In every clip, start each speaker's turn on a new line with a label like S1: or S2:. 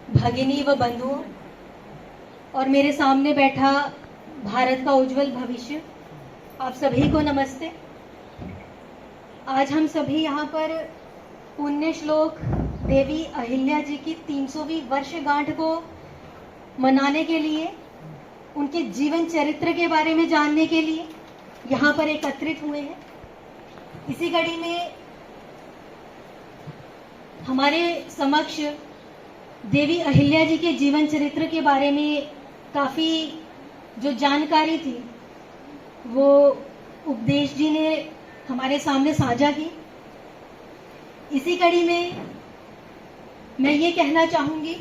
S1: भगिनी व बंधुओं और मेरे सामने बैठा भारत का उज्जवल भविष्य, आप सभी को नमस्ते। आज हम सभी यहाँ पर पुण्य श्लोक देवी अहिल्या जी की 300वीं वर्षगांठ को मनाने के लिए, उनके जीवन चरित्र के बारे में जानने के लिए यहाँ पर एकत्रित हुए हैं। इसी कड़ी में हमारे समक्ष देवी अहिल्या जी के जीवन चरित्र के बारे में काफ़ी जो जानकारी थी वो उपदेश जी ने हमारे सामने साझा की। इसी कड़ी में मैं ये कहना चाहूँगी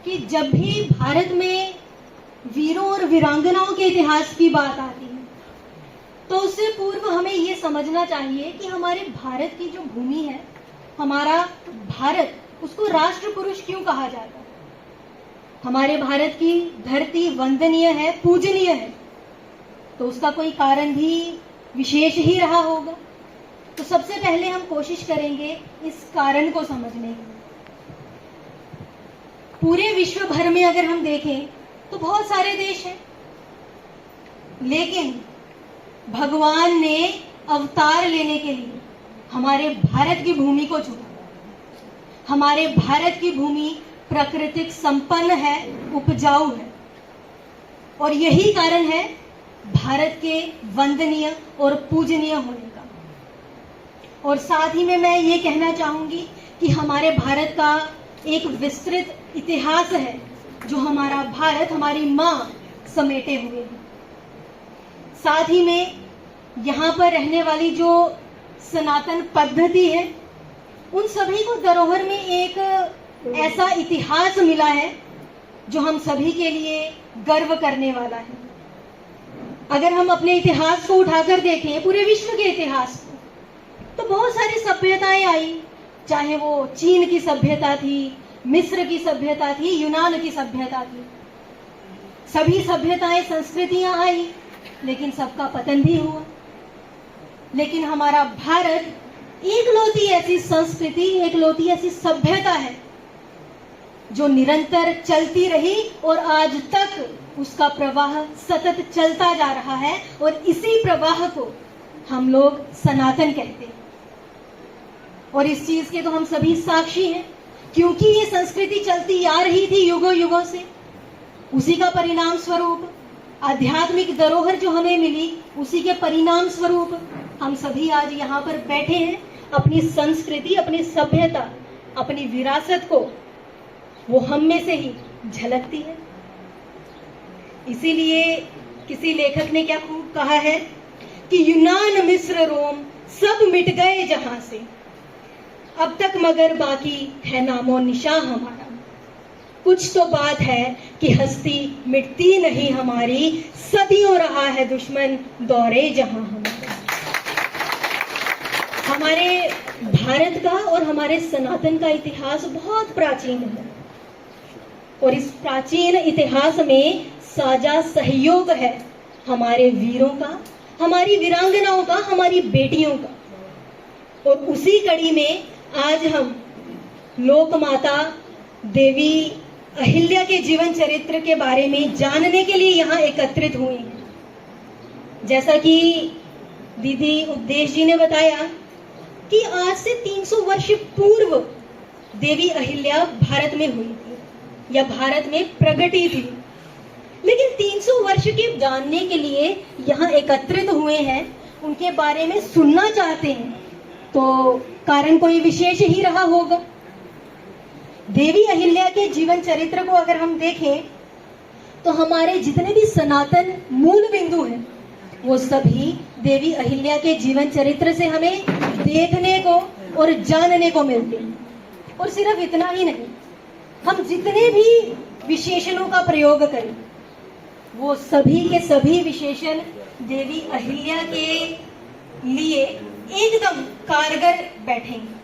S1: कि जब भी भारत में वीरों और वीरांगनाओं के इतिहास की बात आती है तो उससे पूर्व हमें ये समझना चाहिए कि हमारे भारत की जो भूमि है, हमारा भारत, उसको राष्ट्र पुरुष क्यों कहा जाता है। हमारे भारत की धरती वंदनीय है, पूजनीय है, तो उसका कोई कारण भी विशेष ही रहा होगा। तो सबसे पहले हम कोशिश करेंगे इस कारण को समझने की। पूरे विश्व भर में अगर हम देखें तो बहुत सारे देश हैं, लेकिन भगवान ने अवतार लेने के लिए हमारे भारत की भूमि को चुना। हमारे भारत की भूमि प्राकृतिक संपन्न है, उपजाऊ है, और यही कारण है भारत के वंदनीय और पूजनीय होने का। और साथ ही में मैं ये कहना चाहूंगी कि हमारे भारत का एक विस्तृत इतिहास है जो हमारा भारत, हमारी माँ समेटे हुए है। साथ ही में यहाँ पर रहने वाली जो सनातन पद्धति है, उन सभी को धरोहर में एक ऐसा इतिहास मिला है जो हम सभी के लिए गर्व करने वाला है। अगर हम अपने इतिहास को उठाकर देखें, पूरे विश्व के इतिहास को, तो बहुत सारी सभ्यताएं आई, चाहे वो चीन की सभ्यता थी, मिस्र की सभ्यता थी, यूनान की सभ्यता थी। सभी सभ्यताएं, संस्कृतियां आई, लेकिन सबका पतन भी हुआ। लेकिन हमारा भारत एकलौती ऐसी संस्कृति, एकलौती ऐसी सभ्यता है जो निरंतर चलती रही और आज तक उसका प्रवाह सतत चलता जा रहा है, और इसी प्रवाह को हम लोग सनातन कहते हैं। और इस चीज के तो हम सभी साक्षी हैं, क्योंकि ये संस्कृति चलती आ रही थी युगों युगों से। उसी का परिणाम स्वरूप आध्यात्मिक धरोहर जो हमें मिली, उसी के परिणाम स्वरूप हम सभी आज यहाँ पर बैठे हैं। अपनी संस्कृति, अपनी सभ्यता, अपनी विरासत को वो हम में से ही झलकती है। इसीलिए किसी लेखक ने क्या खूब कहा है कि यूनान, मिस्र, रोम सब मिट गए जहां से, अब तक मगर बाकी है नामो निशान हमारा। कुछ तो बात है कि हस्ती मिटती नहीं हमारी, सदियों रहा है दुश्मन दौरे जहां हमारा। हमारे भारत का और हमारे सनातन का इतिहास बहुत प्राचीन है, और इस प्राचीन इतिहास में साझा सहयोग है हमारे वीरों का, हमारी वीरांगनाओं का, हमारी बेटियों का। और उसी कड़ी में आज हम लोक माता देवी अहिल्या के जीवन चरित्र के बारे में जानने के लिए यहाँ एकत्रित हुए हैं। जैसा कि दीदी उपदेश जी ने बताया कि आज से 300 वर्ष पूर्व देवी अहिल्या भारत में हुई थी या भारत में प्रगटी थी, लेकिन 300 वर्ष के जानने के लिए यहाँ एकत्रित हुए हैं, उनके बारे में सुनना चाहते हैं, तो कारण कोई विशेष ही रहा होगा। देवी अहिल्या के जीवन चरित्र को अगर हम देखें तो हमारे जितने भी सनातन मूल बिंदु हैं वो सभी देवी अहिल्या के जीवन चरित्र से हमें देखने को और जानने को मिलते हैं। और सिर्फ इतना ही नहीं, हम जितने भी विशेषणों का प्रयोग करें वो सभी के सभी विशेषण देवी अहिल्या के लिए एकदम कारगर बैठेंगे।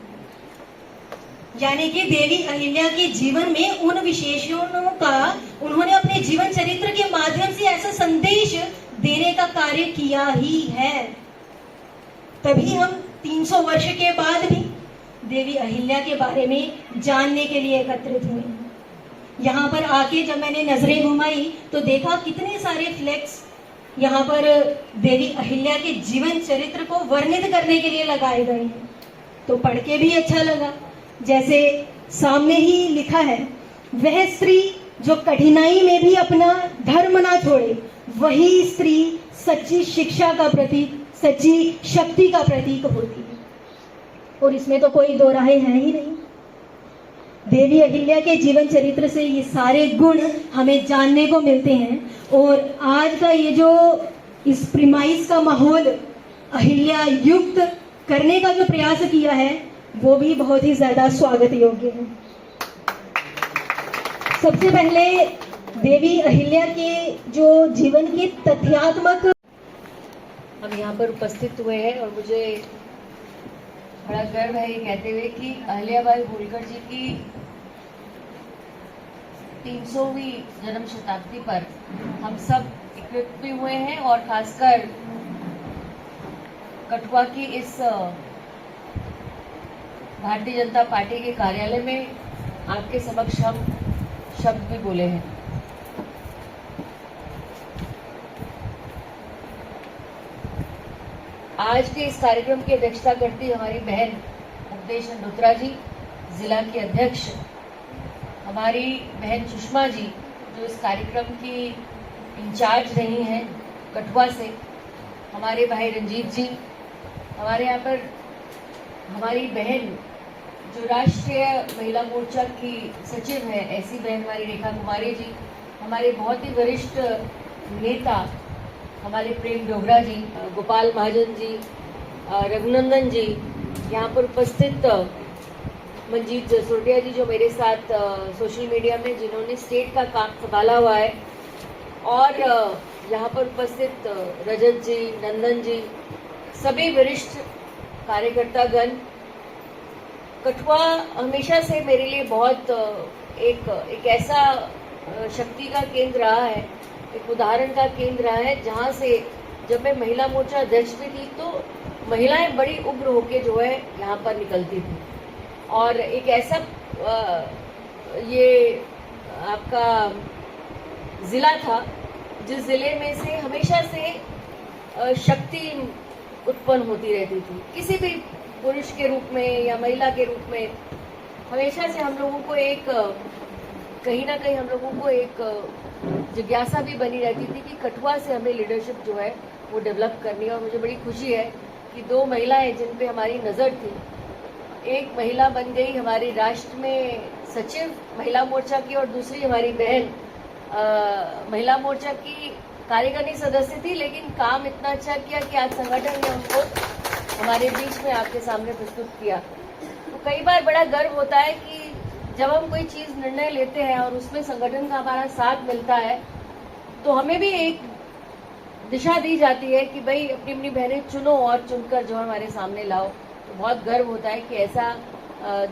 S1: यानी कि देवी अहिल्या के जीवन में उन विशेषणों का उन्होंने अपने जीवन चरित्र के माध्यम से ऐसा संदेश देने का कार्य किया ही है। तभी हम 300 वर्ष के बाद भी देवी अहिल्या के बारे में जानने के लिए एकत्रित हुए। यहाँ पर आके जब मैंने नजरें घुमाई तो देखा कितने सारे फ्लेक्स यहाँ पर देवी अहिल्या के जीवन चरित्र को वर्णित करने के लिए लगाए गए हैं, तो पढ़ के भी अच्छा लगा। जैसे सामने ही लिखा है, वह स्त्री जो कठिनाई में भी अपना धर्म ना छोड़े, वही स्त्री सच्ची शिक्षा का प्रतीक, सच्ची शक्ति का प्रतीक होती है। और इसमें तो कोई दो राहें हैं ही नहीं। देवी अहिल्या के जीवन चरित्र से ये सारे गुण हमें जानने को मिलते हैं। और आज का ये जो इस प्रीमाइस का माहौल अहिल्या युक्त करने का जो प्रयास किया है, वो भी बहुत ही ज्यादा स्वागत योग्य है। सबसे पहले देवी अहिल्या के जो जीवन के तथ्यात्मक
S2: हम यहाँ पर उपस्थित हुए हैं और मुझे बड़ा गर्व है ये कहते हुए कि अहिल्याबाई होलकर जी की 300वीं जन्म शताब्दी पर हम सब एकत्रित भी हुए हैं और खासकर कठुआ की इस भारतीय जनता पार्टी के कार्यालय में आपके समक्ष हम शब्द भी बोले हैं। आज के इस कार्यक्रम की अध्यक्षता करती हमारी बहन उपदेश अंडोत्रा जी, जिला की अध्यक्ष, हमारी बहन सुषमा जी जो इस कार्यक्रम की इंचार्ज रही हैं कठुआ से, हमारे भाई रंजीत जी, हमारे यहाँ पर हमारी बहन जो राष्ट्रीय महिला मोर्चा की सचिव है, ऐसी बहन हमारी रेखा कुमारी जी, हमारे बहुत ही वरिष्ठ नेता हमारे प्रेम डोगरा जी, गोपाल महाजन जी, रघुनंदन जी, यहाँ पर उपस्थित मंजीत जसोटिया जी जो मेरे साथ सोशल मीडिया में जिन्होंने स्टेट का काम संभाला हुआ है, और यहाँ पर उपस्थित रजत जी, नंदन जी, सभी वरिष्ठ कार्यकर्तागण। कठुआ हमेशा से मेरे लिए बहुत एक ऐसा शक्ति का केंद्र रहा है, एक उदाहरण का केंद्र रहा है, जहाँ से जब मैं महिला मोर्चा अध्यक्ष भी थी तो महिलाएं बड़ी उग्र होके जो है यहाँ पर निकलती थी। और एक ऐसा ये आपका ज़िला था जिस ज़िले में से हमेशा से शक्ति उत्पन्न होती रहती थी, किसी भी पुरुष के रूप में या महिला के रूप में। हमेशा से हम लोगों को एक कहीं ना कहीं हम लोगों को एक जिज्ञासा भी बनी रहती थी कि कठुआ से हमें लीडरशिप जो है वो डेवलप करनी है। और मुझे बड़ी खुशी है कि दो महिलाएं जिन पे हमारी नज़र थी, एक महिला बन गई हमारी राष्ट्र में सचिव महिला मोर्चा की, और दूसरी हमारी बहन महिला मोर्चा की कार्यकारिणी सदस्य थी, लेकिन काम इतना अच्छा किया कि आज संगठन ने उनको हमारे बीच में आपके सामने प्रस्तुत किया। तो कई बार बड़ा गर्व होता है कि जब हम कोई चीज़ निर्णय लेते हैं और उसमें संगठन का हमारा साथ मिलता है, तो हमें भी एक दिशा दी जाती है कि भाई अपनी अपनी बहनें चुनो और चुनकर जो हमारे सामने लाओ। तो बहुत गर्व होता है कि ऐसा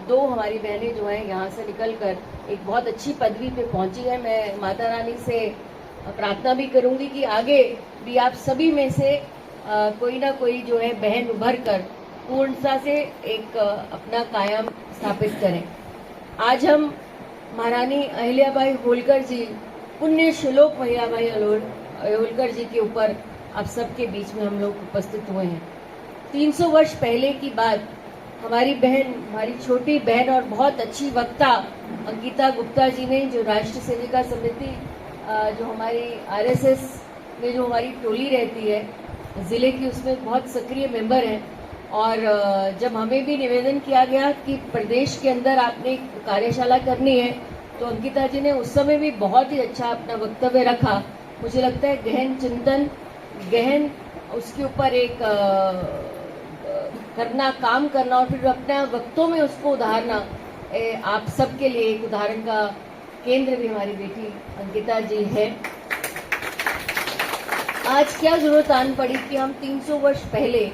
S2: दो हमारी बहनें जो हैं यहाँ से निकलकर एक बहुत अच्छी पदवी पे पहुँची है। मैं माता रानी से प्रार्थना भी करूँगी कि आगे भी आप सभी में से कोई ना कोई जो है बहन उभर कर पूर्णता से एक अपना कायम स्थापित करें। आज हम महारानी अहिल्याबाई होलकर जी, पुण्य श्लोक अहिल्याबाई होलकर जी के ऊपर आप सबके बीच में हम लोग उपस्थित हुए हैं। 300 वर्ष पहले की बात हमारी बहन, हमारी छोटी बहन और बहुत अच्छी वक्ता अंकिता गुप्ता जी ने, जो राष्ट्रीय सेविका समिति जो हमारी आरएसएस में जो हमारी टोली रहती है ज़िले की, उसमें बहुत सक्रिय मेंबर हैं। और जब हमें भी निवेदन किया गया कि प्रदेश के अंदर आपने कार्यशाला करनी है, तो अंकिता जी ने उस समय भी बहुत ही अच्छा अपना वक्तव्य रखा। मुझे लगता है गहन चिंतन, गहन उसके ऊपर एक करना, काम करना और फिर अपने वक्तों में उसको उधारना, आप सबके लिए एक उदाहरण का केंद्र भी हमारी बेटी अंकिता जी है। आज क्या जरूरत आन पड़ी कि हम 300 वर्ष पहले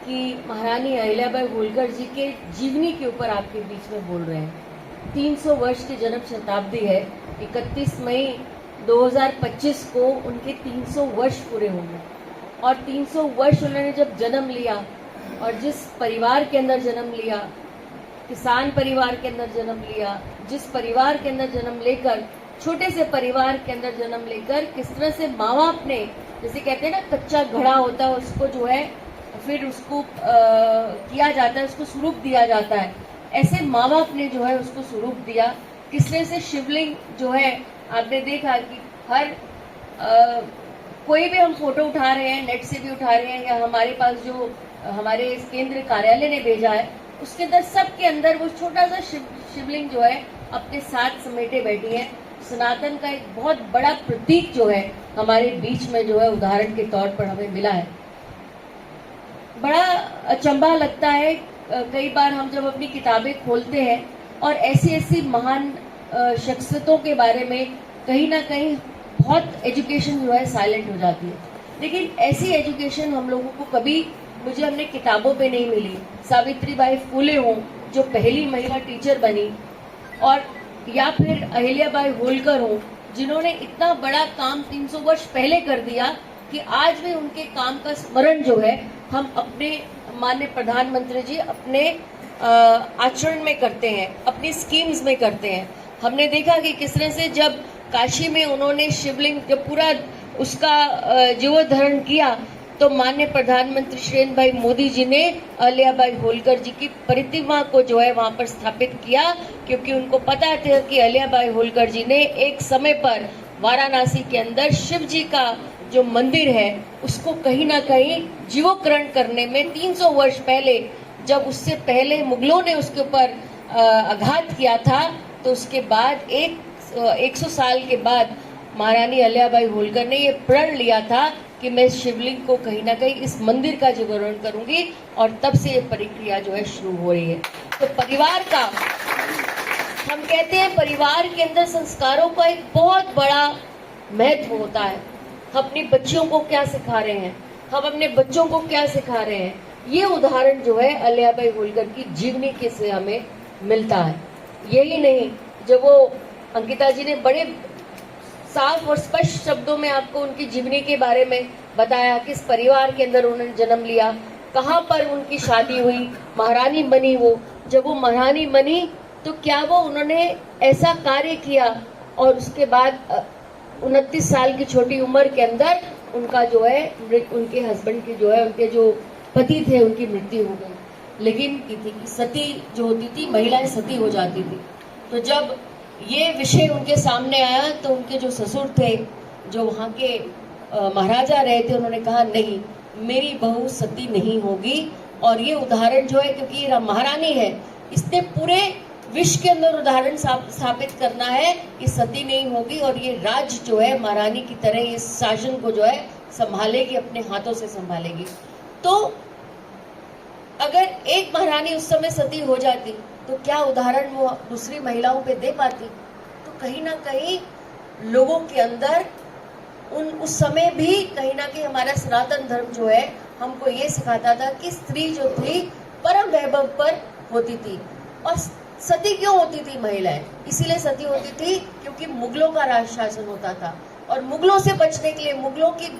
S2: कि महारानी अहिल्याबाई होलकर जी के जीवनी के ऊपर आपके बीच में बोल रहे हैं। 300 वर्ष की जन्म शताब्दी है। 31 मई 2025 को उनके 300 वर्ष पूरे होंगे। और 300 वर्ष उन्होंने जब जन्म लिया और जिस परिवार के अंदर जन्म लिया, किसान परिवार के अंदर जन्म लिया, जिस परिवार के अंदर जन्म लेकर, छोटे से परिवार के अंदर जन्म लेकर किस तरह से माँ बाप ने, जैसे कहते हैं ना कच्चा घड़ा होता है उसको जो है फिर उसको किया जाता है, उसको स्वरूप दिया जाता है, ऐसे माँ बाप ने जो है उसको स्वरूप दिया। किस तरह से शिवलिंग जो है आपने देखा कि हर कोई भी हम फोटो उठा रहे हैं, नेट से भी उठा रहे हैं, या हमारे पास जो हमारे इस केंद्र कार्यालय ने भेजा है उसके अंदर, सबके अंदर वो छोटा सा शिवलिंग जो है अपने साथ समेटे बैठी है। सनातन का एक बहुत बड़ा प्रतीक जो है हमारे बीच में जो है उदाहरण के तौर पर हमें मिला है। बड़ा अचंभा लगता है कई बार हम जब अपनी किताबें खोलते हैं और ऐसी ऐसी महान शख्सियतों के बारे में कहीं ना कहीं बहुत एजुकेशन जो है साइलेंट हो जाती है, लेकिन ऐसी एजुकेशन हम लोगों को कभी मुझे हमने किताबों पे नहीं मिली। सावित्रीबाई फुले हो जो पहली महिला टीचर बनी, और या फिर अहिल्याबाई होलकर हो जिन्होंने इतना बड़ा काम 300 वर्ष पहले कर दिया कि आज भी उनके काम का स्मरण जो है हम अपने माननीय प्रधानमंत्री जी अपने आचरण में करते हैं, अपनी स्कीम्स में करते हैं। हमने देखा कि किस तरह से जब काशी में उन्होंने शिवलिंग जब पूरा उसका जीवोद्धरण किया तो माननीय प्रधानमंत्री श्रीन भाई मोदी जी ने अहिल्याबाई होलकर जी की प्रतिमा को जो है वहां पर स्थापित किया, क्योंकि उनको पता था कि अहिल्याबाई होलकर जी ने एक समय पर वाराणसी के अंदर शिव जी का जो मंदिर है उसको कहीं ना कहीं जीवोकरण करने में 300 वर्ष पहले, जब उससे पहले मुगलों ने उसके ऊपर आघात किया था, तो उसके बाद 100 साल के बाद महारानी अहिल्याबाई होलकर ने ये प्रण लिया था कि मैं शिवलिंग को कहीं ना कहीं इस मंदिर का जीवोकरण करूंगी, और तब से ये प्रक्रिया जो है शुरू हो रही है। तो परिवार का, हम कहते हैं परिवार के अंदर संस्कारों का एक बहुत बड़ा महत्व होता है। हम अपनी बच्चियों को क्या सिखा रहे हैं, हम अपने बच्चों को क्या सिखा रहे हैं, ये उदाहरण जो है अहिल्याबाई होलकर की जीवनी के से हमें मिलता है। यही नहीं, जब वो अंकिता जी ने बड़े साफ और स्पष्ट शब्दों में आपको उनकी जीवनी के बारे में बताया, किस परिवार के अंदर उन्होंने जन्म लिया, कहाँ पर उनकी शादी हुई, महारानी बनी वो। जब वो महारानी बनी तो क्या वो उन्होंने ऐसा कार्य किया, और उसके बाद 29 साल की छोटी उम्र के अंदर उनका जो है उनके हस्बैंड की जो है उनके जो पति थे उनकी मृत्यु हो गई। लेकिन सती जो होती थी, महिलाएं सती हो जाती थी। तो जब ये विषय उनके सामने आया तो उनके जो ससुर थे, जो वहाँ के महाराजा रहे थे, उन्होंने कहा नहीं, मेरी बहू सती नहीं होगी। और ये उदाहरण जो है, क्योंकि ये महारानी है, इसने पूरे विश्व के अंदर उदाहरण स्थापित करना है कि सती नहीं होगी, और ये राज्य जो है महारानी की तरह इस शासन को जो है संभालेगी, अपने हाथों से संभालेगी। तो अगर एक महारानी उस समय सती हो जाती तो क्या उदाहरण वो दूसरी महिलाओं पे दे पाती। तो कहीं ना कहीं लोगों के अंदर उस समय भी कहीं ना कहीं हमारा सनातन धर्म जो है हमको ये सिखाता था कि स्त्री जो थी परम वैभव पर होती थी। और सती क्यों होती थी महिलाएं? इसीलिए सती होती थी क्योंकि मुगलों का राज शासन होता था, और मुगलों से बचने के लिए, मुगलों की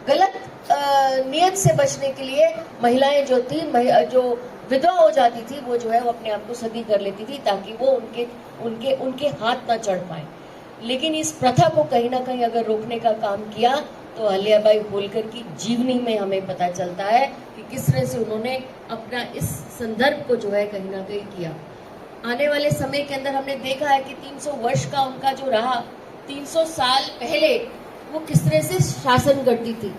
S2: गलत नियत से बचने के लिए महिलाएं जो थी, जो विधवा हो जाती थी, वो जो है वो अपने आप को सती कर लेती थी ताकि वो उनके हाथ ना चढ़ पाए। लेकिन इस प्रथा को कहीं ना कहीं अगर रोकने का काम किया तो अहिल्याबाई होलकर की जीवनी में हमें पता चलता है कि किस तरह से उन्होंने अपना इस संदर्भ को जो है कहीं ना कहीं किया। आने वाले समय के अंदर हमने देखा है कि 300 वर्ष का उनका जो रहा, 300 साल पहले वो किस तरह से शासन करती थी।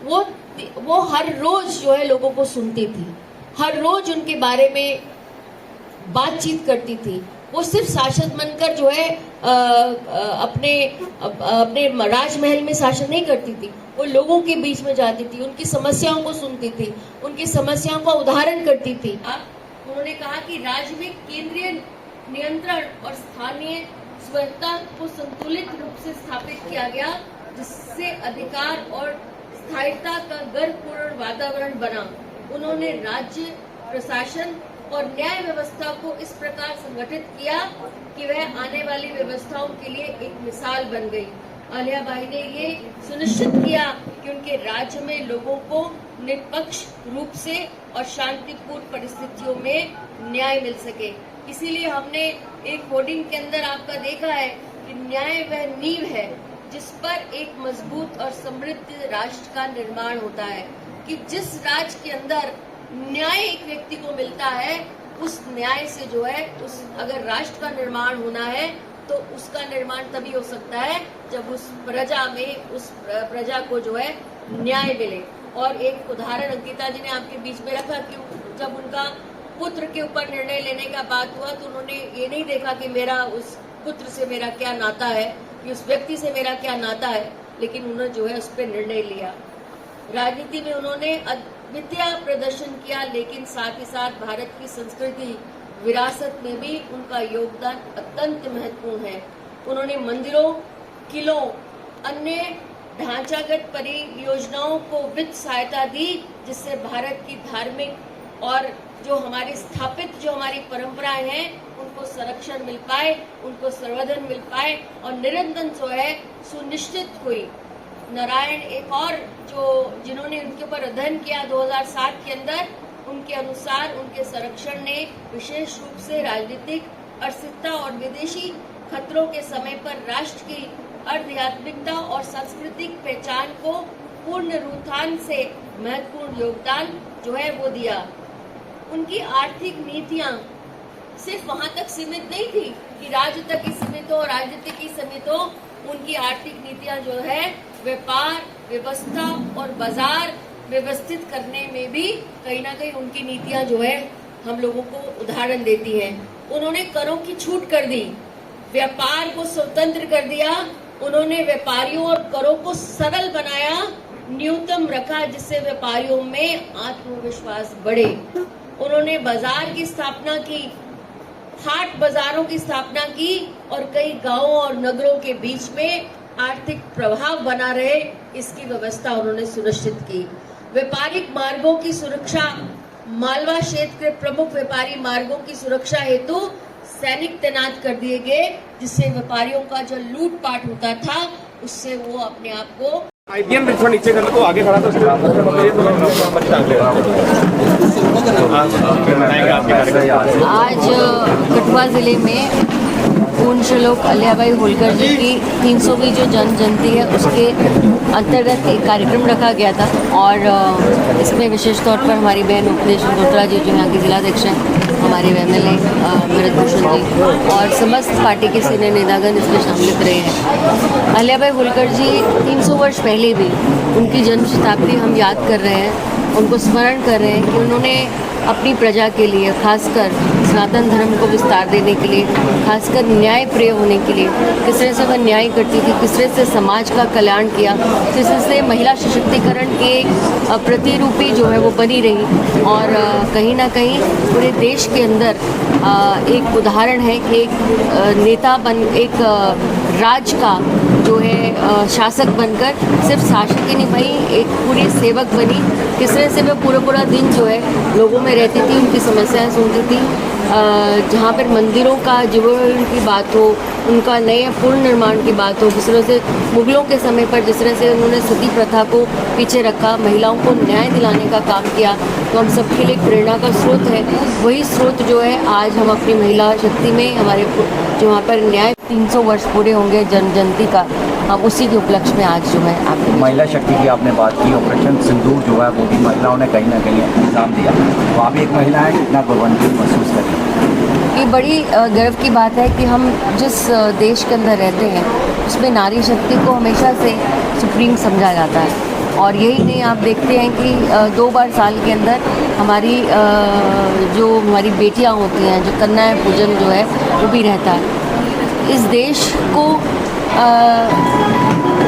S2: वो हर रोज जो है लोगों को सुनती थी, हर रोज उनके बारे में बातचीत करती थी। वो सिर्फ शासक बनकर जो है अपने राजमहल में शासन नहीं करती थी, वो लोगों के बीच में जाती थी, उनकी समस्याओं को सुनती थी, उनकी समस्याओं का उदाहरण करती थी। उन्होंने कहा कि राज्य में केंद्रीय नियंत्रण और स्थानीय स्वायत्तता को संतुलित रूप से स्थापित किया गया, जिससे अधिकार और स्थायित्व का गर्वपूर्ण वातावरण बना। उन्होंने राज्य प्रशासन और न्याय व्यवस्था को इस प्रकार संगठित किया कि वह आने वाली व्यवस्थाओं के लिए एक मिसाल बन गई। अहिल्याबाई ने ये सुनिश्चित किया कि उनके राज्य में लोगों को निष्पक्ष रूप से और शांतिपूर्ण परिस्थितियों में न्याय मिल सके। इसीलिए हमने एक होर्डिंग के अंदर आपका देखा है कि न्याय वह नींव है जिस पर एक मजबूत और समृद्ध राष्ट्र का निर्माण होता है, कि जिस राज्य के अंदर न्याय एक व्यक्ति को मिलता है, उस न्याय से जो है उस अगर राष्ट्र का निर्माण होना है तो उसका निर्माण तभी हो सकता है जब उस प्रजा में उस प्रजा को जो है न्याय मिले। और एक उदाहरण अंकिता जी ने आपके बीच में रखा कि जब उनका पुत्र के ऊपर निर्णय लेने का बात हुआ तो उन्होंने ये नहीं देखा कि मेरा उस पुत्र से मेरा क्या नाता है, कि उस व्यक्ति से मेरा क्या नाता है, लेकिन उन्होंने जो है उस पर निर्णय लिया। राजनीति में उन्होंने अद्वितीय प्रदर्शन किया, लेकिन साथ ही साथ भारत की संस्कृति विरासत में भी उनका योगदान अत्यंत महत्वपूर्ण है। उन्होंने मंदिरों, किलों, अन्य ढांचागत परियोजनाओं को वित्त सहायता दी, जिससे भारत की धार्मिक और जो हमारी स्थापित जो हमारी परंपराएं हैं उनको संरक्षण मिल पाए, उनको संवर्धन मिल पाए और निरंतर जो है सुनिश्चित हुई। नारायण एक और जो जिन्होंने उनके ऊपर अध्ययन किया 2007 के अंदर, उनके अनुसार उनके संरक्षण ने विशेष रूप से राजनीतिक अस्थिरता और विदेशी खतरों के समय पर राष्ट्र की आध्यात्मिकता और सांस्कृतिक पहचान को पुनरुत्थान से महत्वपूर्ण योगदान जो है वो दिया। उनकी आर्थिक नीतियां सिर्फ वहां तक सीमित नहीं थी कि राज्य तक ही सीमित हो, राजनीति की सीमित हो। उनकी आर्थिक नीतियां जो है व्यापार व्यवस्था और बाजार व्यवस्थित करने में भी कहीं ना कहीं उनकी नीतियां जो है हम लोगों को उदाहरण देती हैं। उन्होंने करों की छूट कर दी, व्यापार को स्वतंत्र कर दिया। उन्होंने व्यापारियों और करों को सरल बनाया, न्यूनतम रखा, जिससे व्यापारियों में आत्मविश्वास बढ़े। उन्होंने बाजार की स्थापना की, हाट बाजारों की स्थापना की और कई गांवों और नगरों के बीच में आर्थिक प्रभाव बना रहे, इसकी व्यवस्था उन्होंने सुनिश्चित की। व्यापारिक मार्गों की सुरक्षा, मालवा क्षेत्र के प्रमुख व्यापारी मार्गों की सुरक्षा हेतु सैनिक तैनात कर दिए गए, जिससे व्यापारियों का जो लूटपाट होता था उससे वो अपने आप को
S3: आईबीएम में थोड़ा नीचे करना तो आगे खड़ा था
S2: आज कठुआ जिले में पूर्ण श्लोक अहिल्याबाई होलकर जी की 300वीं जो जन्म जयंती है उसके अंतर्गत एक कार्यक्रम रखा गया था और इसमें विशेष तौर पर हमारी बहन उपदेश डोटरा जी जो यहाँ की जिलाध्यक्ष हैं, हमारे MLA भरत भूषण जी और समस्त पार्टी के सीनियर नेतागण इसमें शामिल रहे हैं। अहिल्याबाई होलकर जी 300 वर्ष पहले भी उनकी जन्म शताब्दी हम याद कर रहे हैं, उनको स्मरण कर रहे हैं कि उन्होंने अपनी प्रजा के लिए, खासकर सनातन धर्म को विस्तार देने के लिए, खासकर न्याय प्रिय होने के लिए किस तरह से वह न्याय करती थी, किस तरह से समाज का कल्याण किया, किस तरह से महिला सशक्तिकरण के प्रतिरूपी जो है वो बनी रही और कहीं ना कहीं पूरे देश के अंदर एक उदाहरण है कि एक नेता बन, एक राज का जो है शासक बनकर सिर्फ शासक ही नहीं भाई एक पूरी सेवक बनी। किस तरह से वह पूरा दिन जो है लोगों में रहती थी, उनकी समस्याएं सुनती थी। जहाँ पर मंदिरों का जीवोत्सव की बात हो, उनका नए पुनर्निर्माण की बात हो, जिस तरह से मुगलों के समय पर जिस तरह से उन्होंने सती प्रथा को पीछे रखा, महिलाओं को न्याय दिलाने का काम किया, तो हम सबके लिए प्रेरणा का स्रोत है। वही स्रोत जो है आज हम अपनी महिला शक्ति में हमारे जो वहाँ पर न्याय 300 वर्ष पूरे होंगे जन्म जयंती का, हम उसी के उपलक्ष्य में आज जो है आपको
S4: महिला शक्ति की आपने बात की, ऑपरेशन सिंदूर जो है वो भी महिलाओं ने कहीं ना कहीं इंतजाम दिया, तो आप एक महिला है, कितना गौरवान्वित महसूस करें?
S2: ये बड़ी गर्व की बात है कि हम जिस देश के अंदर रहते हैं उसमें नारी शक्ति को हमेशा से सुप्रीम समझा जाता है और यही नहीं, आप देखते हैं कि 2 बार साल के अंदर हमारी जो हमारी बेटियां होती हैं, जो कन्या पूजन जो है वो भी रहता है। इस देश को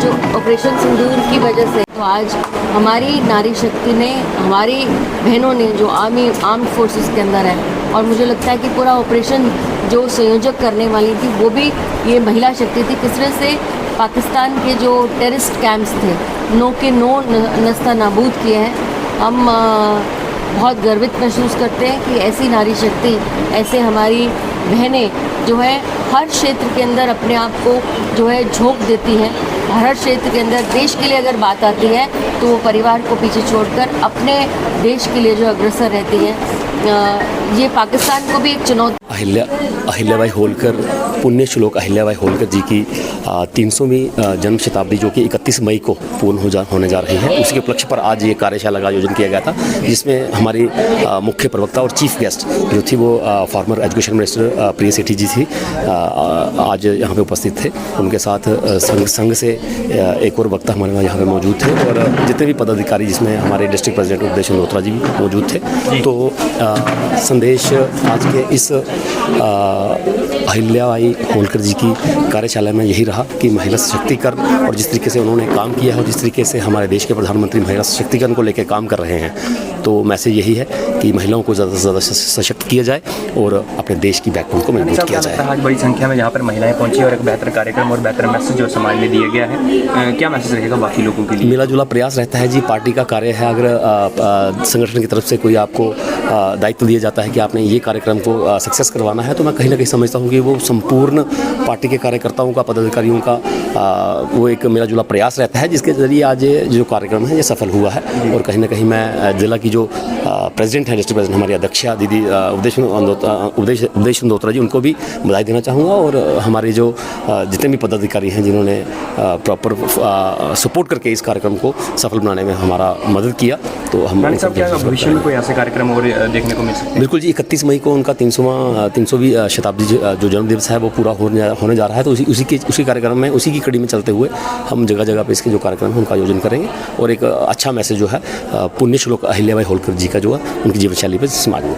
S2: जो ऑपरेशन सिंदूर की वजह से तो आज हमारी नारी शक्ति ने, हमारी बहनों ने जो आर्म्ड फोर्सेस के अंदर है और मुझे लगता है कि पूरा ऑपरेशन जो संयोजक करने वाली थी वो भी ये महिला शक्ति थी। किस तरह से पाकिस्तान के जो टेररिस्ट कैंप्स थे नो नस्ता नाबूद किए हैं। हम बहुत गर्वित महसूस करते हैं कि ऐसी नारी शक्ति, ऐसे हमारी बहनें जो है हर क्षेत्र के अंदर अपने आप को जो है झोंक देती हैं भारत क्षेत्र के अंदर देश के लिए अगर बात आती है तो वो परिवार को पीछे छोड़कर अपने देश के लिए जो अग्रसर रहती है, ये पाकिस्तान को भी एक चुनौती।
S5: अहिल्याबाई होलकर, पुण्य श्लोक अहिल्याबाई होलकर जी की 300वीं जन्म शताब्दी जो कि 31 मई को पूर्ण होने जा रही है, उसके उपलक्ष्य पर आज ये कार्यशाला का आयोजन किया गया था, जिसमें हमारी मुख्य प्रवक्ता और चीफ गेस्ट जो थी वो फॉर्मर एजुकेशन मिनिस्टर प्रिया सेठी जी थी, आज यहाँ पे उपस्थित थे। उनके साथ संघ से एक और वक्ता हमारे यहाँ पे मौजूद थे और जितने भी पदाधिकारी, जिसमें हमारे डिस्ट्रिक्ट प्रेसिडेंट उपदेश चंदोत्रा जी भी मौजूद थे। तो संदेश आज के इस अहिल्याबाई होलकर जी की कार्यशाला में यही रहा कि महिला सशक्तिकरण, और जिस तरीके से उन्होंने काम किया है और जिस तरीके से हमारे देश के प्रधानमंत्री महिला सशक्तिकरण को लेकर काम कर रहे हैं, तो मैसेज यही है कि महिलाओं को ज़्यादा से ज़्यादा सशक्त किया जाए और अपने देश की बैकबोन को मजबूत किया जाए।
S3: आज बड़ी संख्या में यहाँ पर महिलाएं पहुंची और एक बेहतर कार्यक्रम और बेहतर मैसेज जो समाज में दिया गया है, क्या मैसेज रहेगा बाकी लोगों के लिए?
S5: मिला जुला प्रयास रहता है जी, पार्टी का कार्य है। अगर संगठन की तरफ से कोई आपको दायित्व दिया जाता है कि आपने ये कार्यक्रम को सक्सेस करवाना है, तो मैं कहीं ना कहीं समझता हूँ कि वो संपूर्ण पार्टी के कार्यकर्ताओं का, पदाधिकारियों का वो एक मिला जुला प्रयास रहता है, जिसके जरिए आज जो कार्यक्रम है ये सफल हुआ है। और कहीं ना कहीं मैं जिला की जो प्रेसिडेंट है, डिस्ट्रिक्ट प्रेसिडेंट हमारी अध्यक्षा दीदी उपदेश चंदोत्रा जी, उनको भी बधाई देना चाहूँगा। और हमारे जो जितने भी पदाधिकारी हैं जिन्होंने प्रॉपर सपोर्ट करके इस कार्यक्रम को सफल बनाने में हमारा मदद किया, तो हम
S3: भविष्य में कोई ऐसे कार्यक्रम और देखने को मिल सकते हैं?
S5: बिल्कुल जी, 31 मई को उनका 300वीं शताब्दी जो जन्म दिवस है वो पूरा होने जा रहा है। तो उसी कार्यक्रम में, उसी की कड़ी में चलते हुए हम जगह जगह पे इसके जो कार्यक्रम है उनका आयोजन करेंगे और एक अच्छा मैसेज जो है पुण्य श्लोक अहिल्याबाई होलकर जी का जो है उनकी जीवन शैली पर समाज में